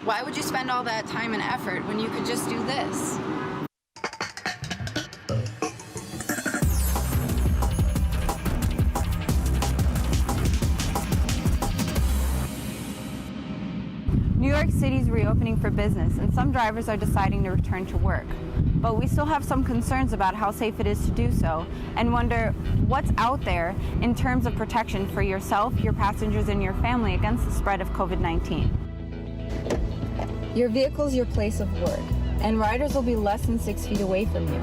Why would you spend all that time and effort when you could just do this? New York City's reopening for business, and some drivers are deciding to return to work. But we still have some concerns about how safe it is to do so, and wonder what's out there in terms of protection for yourself, your passengers, and your family against the spread of COVID-19. Your vehicle is your place of work, and riders will be less than 6 feet away from you.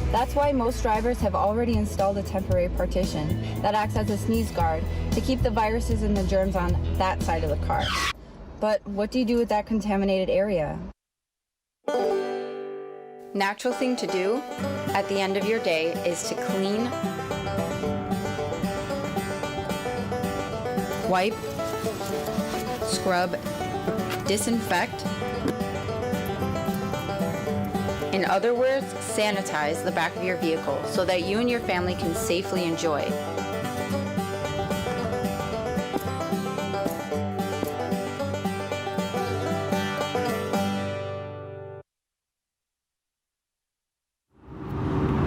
That's why most drivers have already installed a temporary partition that acts as a sneeze guard to keep the viruses and the germs on that side of the car. But what do you do with that contaminated area? Natural thing to do at the end of your day is to clean, wipe, scrub, disinfect. In other words, sanitize the back of your vehicle so that you and your family can safely enjoy.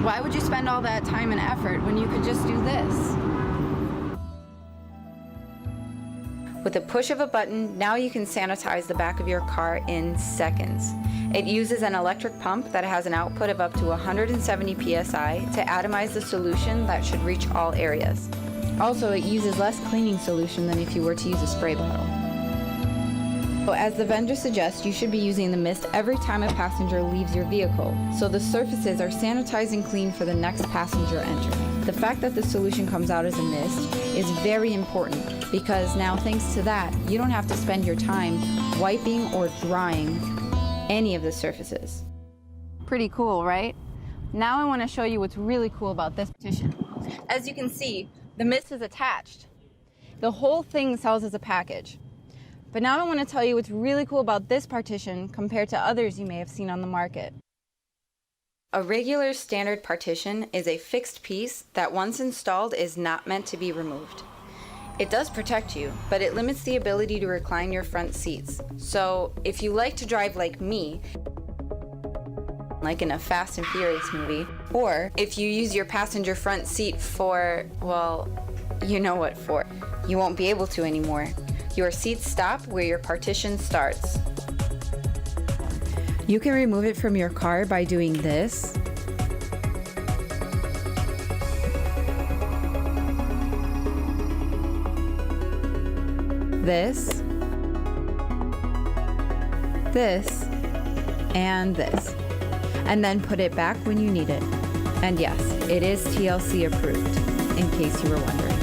Why would you spend all that time and effort when you could just do this? With a push of a button, now you can sanitize the back of your car in seconds. It uses an electric pump that has an output of up to 170 psi to atomize the solution that should reach all areas. Also, it uses less cleaning solution than if you were to use a spray bottle. So as the vendor suggests, you should be using the mist every time a passenger leaves your vehicle, so the surfaces are sanitized and clean for the next passenger entering. The fact that the solution comes out as a mist is very important because now, thanks to that, you don't have to spend your time wiping or drying any of the surfaces. Pretty cool, right? Now I want to show you what's really cool about this partition. As you can see, the mist is attached. The whole thing sells as a package. But now I want to tell you what's really cool about this partition compared to others you may have seen on the market. A regular standard partition is a fixed piece that once installed is not meant to be removed. It does protect you, but it limits the ability to recline your front seats. So if you like to drive like me, like in a Fast and Furious movie, or if you use your passenger front seat for, well, you know what for, you won't be able to anymore. Your seats stop where your partition starts. You can remove it from your car by doing this. This, this, and this, and then put it back when you need it. And yes, it is TLC approved, in case you were wondering.